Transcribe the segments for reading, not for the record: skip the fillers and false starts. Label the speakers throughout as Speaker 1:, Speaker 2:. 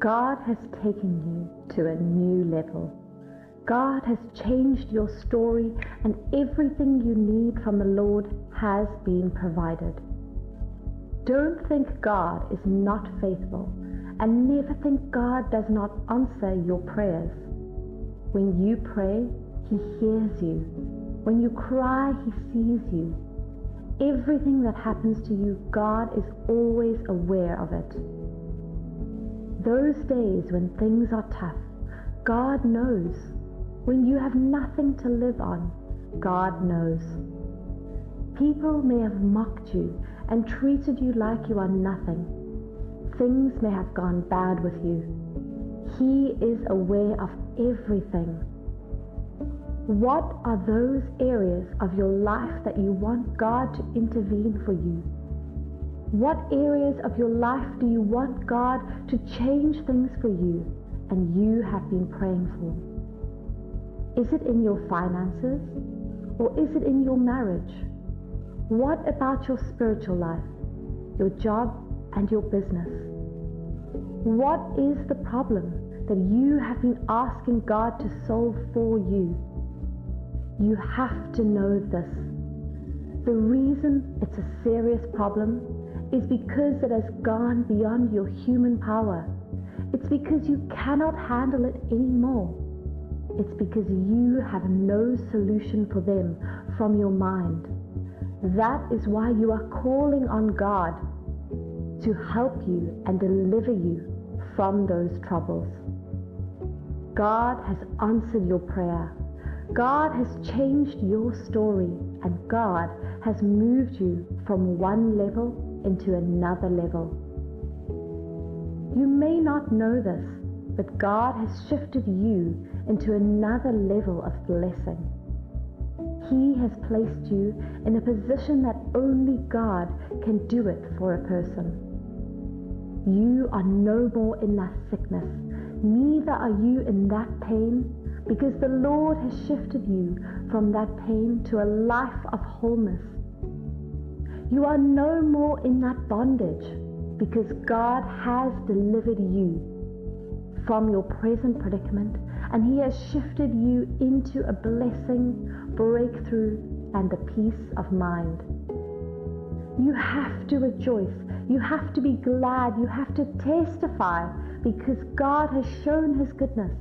Speaker 1: God has taken you to a new level. God has changed your story, and everything you need from the Lord has been provided. Don't think God is not faithful, and never think God does not answer your prayers. When you pray, He hears you. When you cry, He sees you. Everything that happens to you, God is always aware of it. Those days when things are tough, God knows. When you have nothing to live on, God knows. People may have mocked you and treated you like you are nothing. Things may have gone bad with you. He is aware of everything. What are those areas of your life that you want God to intervene for you? What areas of your life do you want God to change things for you and you have been praying for? Is it in your finances, or is it in your marriage? What about your spiritual life, your job and your business? What is the problem that you have been asking God to solve for you? You have to know this. The reason it's a serious problem is because it has gone beyond your human power. It's because you cannot handle it anymore. It's because you have no solution for them from your mind. That is why you are calling on God to help you and deliver you from those troubles. God has answered your prayer. God has changed your story, and God has moved you from one level into another level. You may not know this, but God has shifted you into another level of blessing. He has placed you in a position that only God can do it for a person. You are no more in that sickness, neither are you in that pain, because the Lord has shifted you from that pain to a life of wholeness. You are no more in that bondage, because God has delivered you from your present predicament, and He has shifted you into a blessing, breakthrough, and a peace of mind. You have to rejoice. You have to be glad. You have to testify, because God has shown His goodness.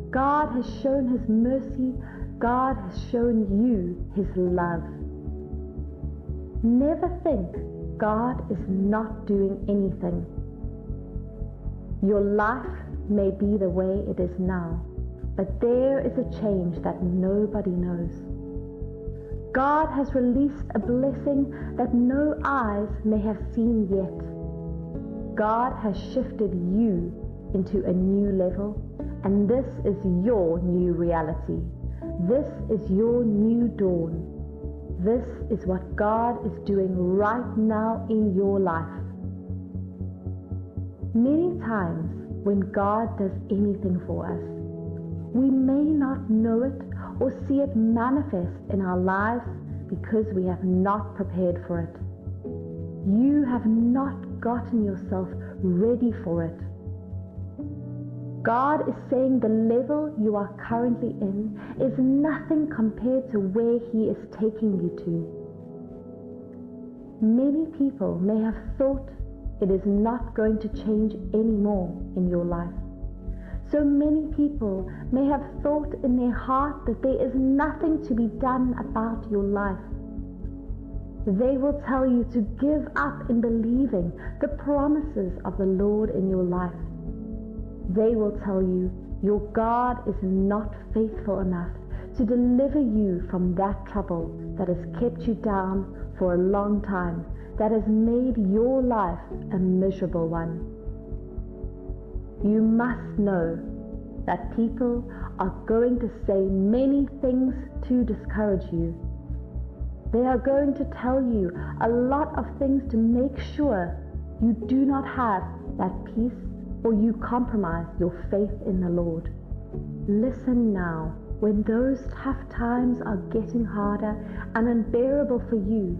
Speaker 1: God has shown His mercy. God has shown you His love. Never think God is not doing anything. Your life may be the way it is now, but there is a change that nobody knows. God has released a blessing that no eyes may have seen yet. God has shifted you into a new level, and this is your new reality. This is your new dawn. This is what God is doing right now in your life. Many times when God does anything for us, we may not know it or see it manifest in our lives because we have not prepared for it. You have not gotten yourself ready for it. God is saying the level you are currently in is nothing compared to where He is taking you to. Many people may have thought it is not going to change anymore in your life. So many people may have thought in their heart that there is nothing to be done about your life. They will tell you to give up in believing the promises of the Lord in your life. They will tell you your God is not faithful enough to deliver you from that trouble that has kept you down for a long time, that has made your life a miserable one. You must know that people are going to say many things to discourage you. They are going to tell you a lot of things to make sure you do not have that peace, or you compromise your faith in the Lord. Listen now, when those tough times are getting harder and unbearable for you,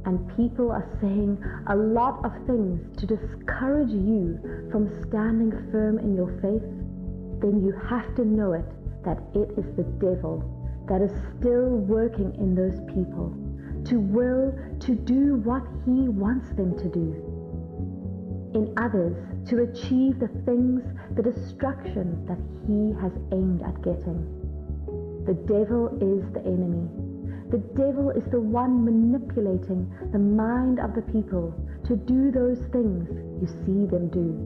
Speaker 1: and people are saying a lot of things to discourage you from standing firm in your faith, then you have to know it that it is the devil that is still working in those people to do what he wants them to do. In others, to achieve the things, the destruction that he has aimed at getting. The devil is the enemy. The devil is the one manipulating the mind of the people to do those things you see them do.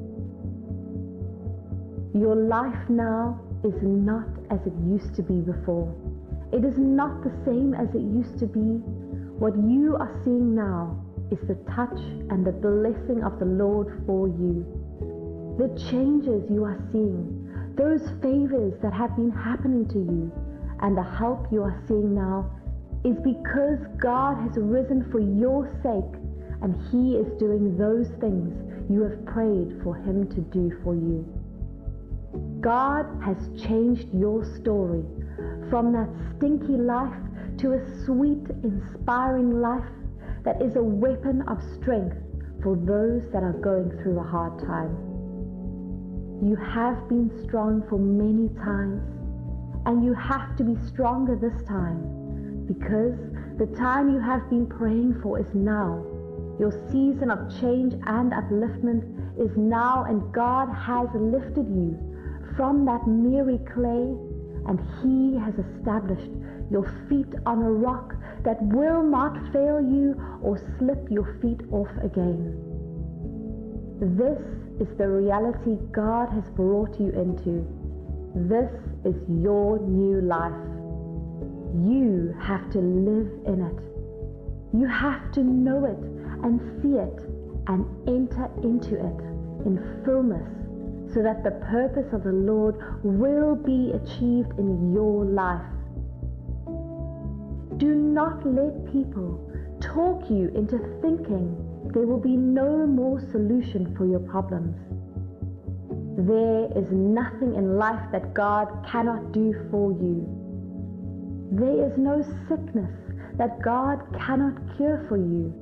Speaker 1: Your life now is not as it used to be before. It is not the same as it used to be. What you are seeing now is the touch and the blessing of the Lord for you. The changes you are seeing, those favors that have been happening to you, and the help you are seeing now is because God has risen for your sake, and he is doing those things you have prayed for him to do for you. God has changed your story from that stinky life to a sweet, inspiring life that is a weapon of strength for those that are going through a hard time. You have been strong for many times, and you have to be stronger this time, because the time you have been praying for is now. Your season of change and upliftment is now, and God has lifted you from that miry clay, and he has established your feet on a rock that will not fail you or slip your feet off again. This is the reality God has brought you into. This is your new life. You have to live in it. You have to know it and see it and enter into it in fullness, so that the purpose of the Lord will be achieved in your life. Do not let people talk you into thinking there will be no more solution for your problems. There is nothing in life that God cannot do for you. There is no sickness that God cannot cure for you.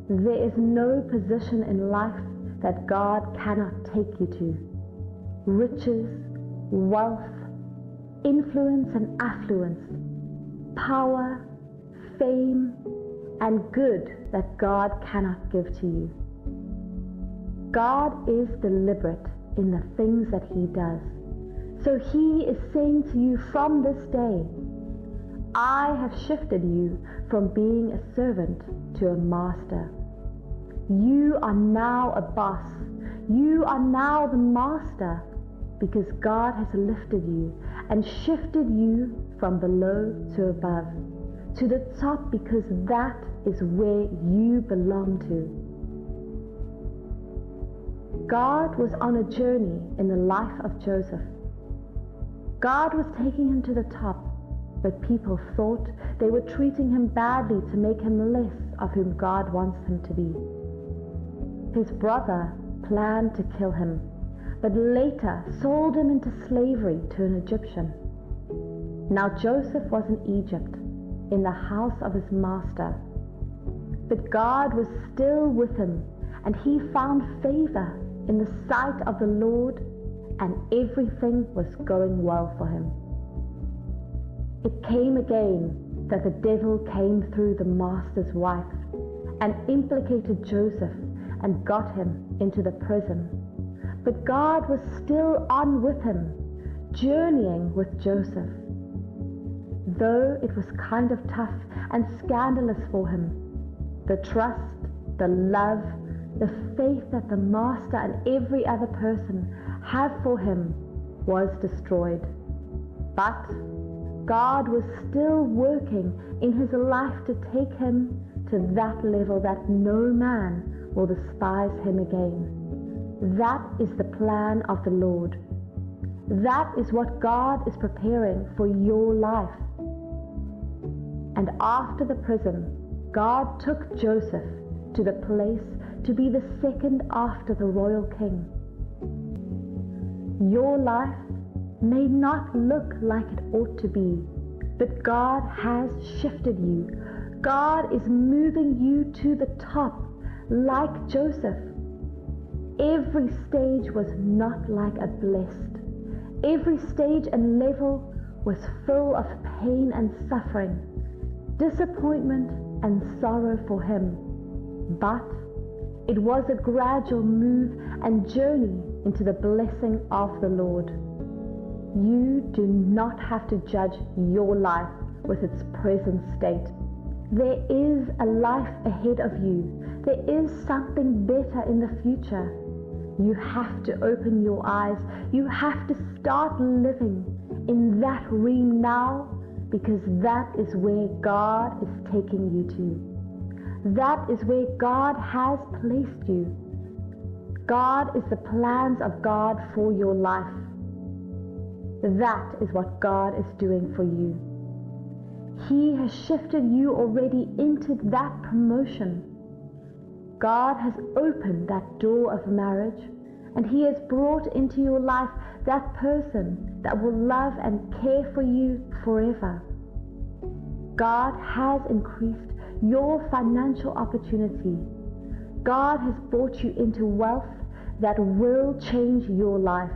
Speaker 1: There is no position in life that God cannot take you to. Riches, wealth, influence and affluence, power, fame, and good that God cannot give to you. God is deliberate in the things that he does. So he is saying to you from this day, I have shifted you from being a servant to a master. You are now a boss. You are now the master, because God has lifted you and shifted you from below to above, to the top, because that is where you belong to. God was on a journey in the life of Joseph. God was taking him to the top, but people thought they were treating him badly to make him less of whom God wants him to be. His brother planned to kill him, but later sold him into slavery to an Egyptian. Now Joseph was in Egypt, in the house of his master. But God was still with him, and he found favor in the sight of the Lord, and everything was going well for him. It came again that the devil came through the master's wife and implicated Joseph and got him into the prison. But God was still on with him, journeying with Joseph. Though it was kind of tough and scandalous for him, the trust, the love, the faith that the master and every other person have for him was destroyed. But God was still working in his life to take him to that level that no man will despise him again. That is the plan of the Lord. That is what God is preparing for your life. And after the prison, God took Joseph to the place to be the second after the royal king. Your life may not look like it ought to be, but God has shifted you. God is moving you to the top like Joseph. Every stage was not like a blessed. Every stage and level was full of pain and suffering, disappointment and sorrow for him. But it was a gradual move and journey into the blessing of the Lord. You do not have to judge your life with its present state. There is a life ahead of you. There is something better in the future. You have to open your eyes. You have to start living in that realm now, because that is where God is taking you to. That is where God has placed you. God is the plans of God for your life. That is what God is doing for you. He has shifted you already into that promotion. God has opened that door of marriage, and He has brought into your life that person that will love and care for you forever. God has increased your financial opportunity. God has brought you into wealth that will change your life.